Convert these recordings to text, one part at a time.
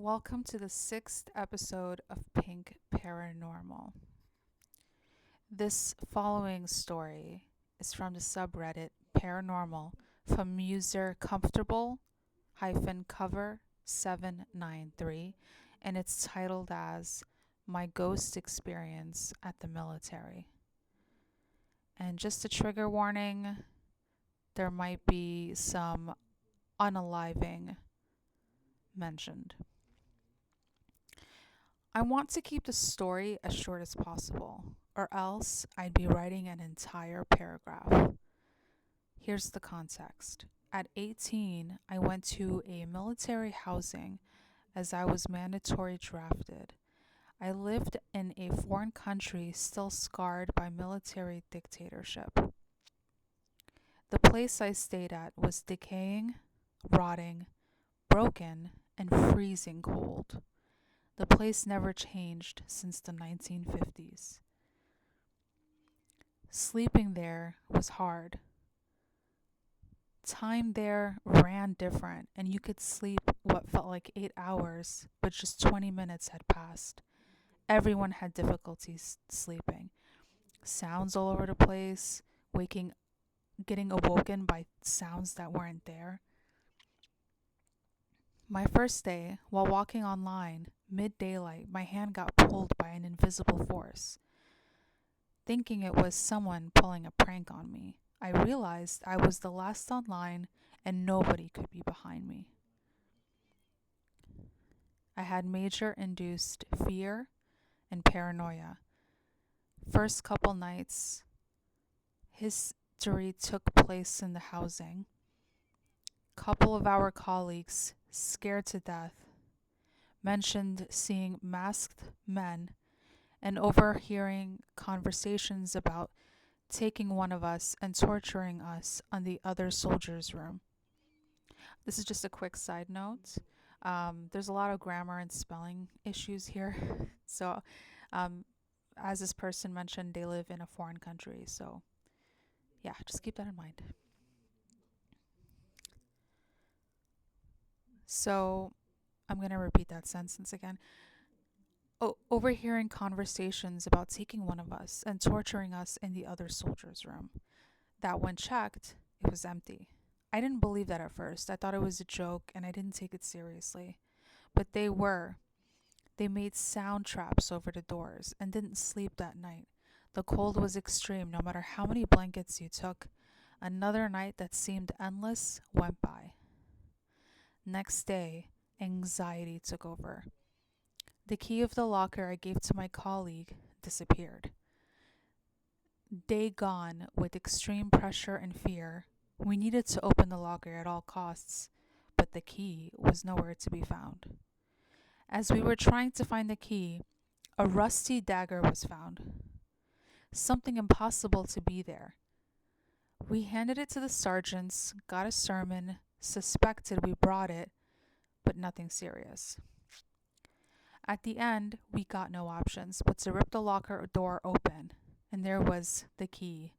Welcome to the 6th episode of Pink Paranormal. This following story is from the subreddit Paranormal from user comfortable-cover 793, and it's titled as My Ghost Experience at the Military. And just a trigger warning, there might be some unaliving mentioned. I want to keep the story as short as possible, or else I'd be writing an entire paragraph. Here's the context. At 18, I went to a military housing as I was mandatory drafted. I lived in a foreign country still scarred by military dictatorship. The place I stayed at was decaying, rotting, broken, and freezing cold. The place never changed since the 1950s. Sleeping there was hard. Time there ran different, and you could sleep what felt like 8 hours, but just 20 minutes had passed. Everyone had difficulties sleeping. Sounds all over the place, getting awoken by sounds that weren't there. My first day, while walking online, mid-daylight, my hand got pulled by an invisible force. Thinking it was someone pulling a prank on me, I realized I was the last online and nobody could be behind me. I had major induced fear and paranoia. First couple nights, history took place in the housing. Couple of our colleagues, scared to death, mentioned seeing masked men and overhearing conversations about taking one of us and torturing us on the other soldiers' room. This is just a quick side note. There's a lot of grammar and spelling issues here. So, um, as this person mentioned, they live in a foreign country. So, yeah, just keep that in mind. So, I'm going to repeat that sentence again. Overhearing conversations about taking one of us and torturing us in the other soldiers' room. That when checked, it was empty. I didn't believe that at first. I thought it was a joke and I didn't take it seriously. But they were. They made sound traps over the doors and didn't sleep that night. The cold was extreme no matter how many blankets you took. Another night that seemed endless went by. Next day, anxiety took over. The key of the locker I gave to my colleague disappeared. Day gone with extreme pressure and fear. We needed to open the locker at all costs, but the key was nowhere to be found. As we were trying to find the key, a rusty dagger was found. Something impossible to be there. We handed it to the sergeants, got a sermon, suspected we brought it, but nothing serious. At the end, we got no options but to rip the locker door open, and there was the key,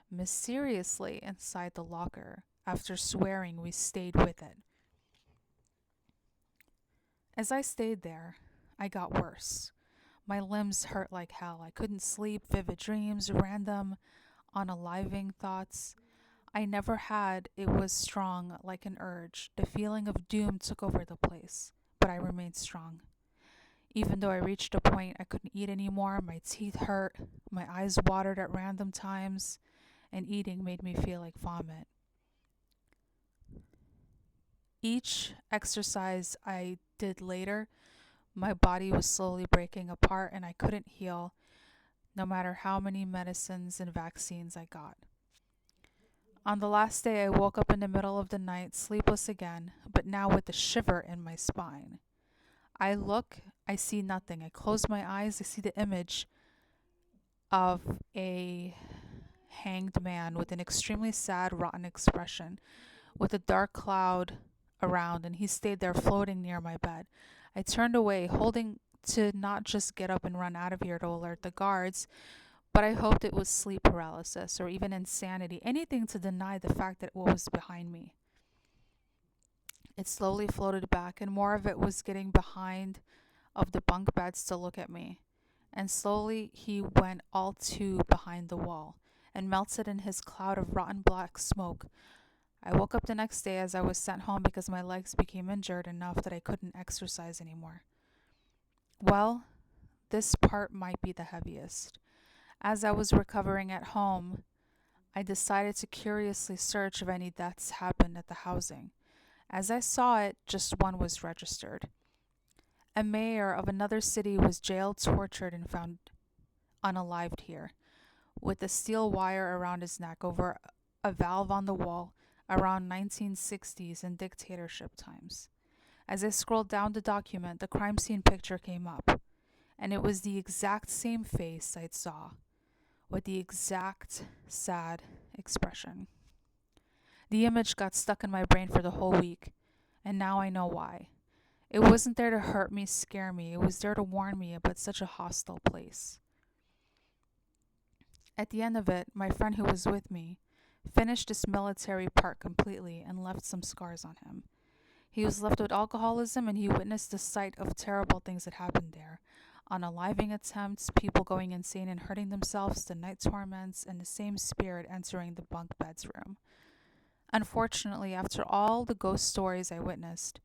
mysteriously inside the locker, after swearing we stayed with it. As I stayed there, I got worse. My limbs hurt like hell. I couldn't sleep, vivid dreams, random, unaliving thoughts. I never had it was strong like an urge. The feeling of doom took over the place, but I remained strong. Even though I reached a point I couldn't eat anymore, my teeth hurt, my eyes watered at random times, and eating made me feel like vomit. Each exercise I did later, my body was slowly breaking apart and I couldn't heal, no matter how many medicines and vaccines I got. On the last day, I woke up in the middle of the night, sleepless again, but now with a shiver in my spine. I look, I see nothing. I close my eyes, I see the image of a hanged man with an extremely sad, rotten expression, with a dark cloud around, and he stayed there floating near my bed. I turned away, holding to not just get up and run out of here to alert the guards, but I hoped it was sleep paralysis or even insanity, anything to deny the fact that what was behind me. It slowly floated back, and more of it was getting behind of the bunk beds to look at me. And slowly he went all too behind the wall and melted in his cloud of rotten black smoke. I woke up the next day as I was sent home because my legs became injured enough that I couldn't exercise anymore. Well, this part might be the heaviest. As I was recovering at home, I decided to curiously search if any deaths happened at the housing. As I saw it, just one was registered. A mayor of another city was jailed, tortured, and found unalived here, with a steel wire around his neck over a valve on the wall around 1960s and dictatorship times. As I scrolled down the document, the crime scene picture came up, and it was the exact same face I saw, with the exact sad expression. The image got stuck in my brain for the whole week, and now I know why. It wasn't there to hurt me, scare me, it was there to warn me about such a hostile place. At the end of it, my friend who was with me finished his military part completely and left some scars on him. He was left with alcoholism, and he witnessed the sight of terrible things that happened there. Unaliving attempts, people going insane and hurting themselves, the night torments, and the same spirit entering the bunk beds room. Unfortunately, after all the ghost stories I witnessed,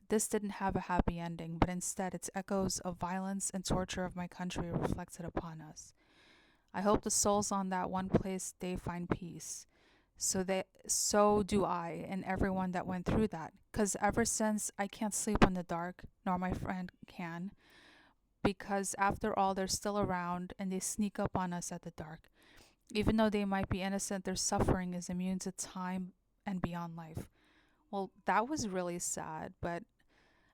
this didn't have a happy ending, but instead its echoes of violence and torture of my country reflected upon us. I hope the souls on that one place they find peace. So do I and everyone that went through that. 'Cause ever since I can't sleep in the dark, nor my friend can, because after all they're still around and they sneak up on us at the dark. Even though they might be innocent, their suffering is immune to time and beyond life. Well, that was really sad, but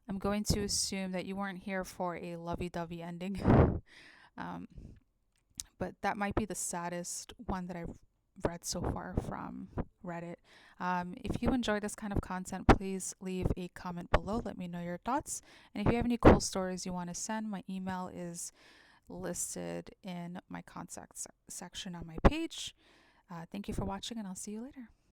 I'm going to assume that you weren't here for a lovey-dovey ending. um, but that might be the saddest one that I've read so far from Reddit. If you enjoy this kind of content, please leave a comment below. Let me know your thoughts. And if you have any cool stories you want to send, my email is listed in my contact section on my page. Thank you for watching, and I'll see you later.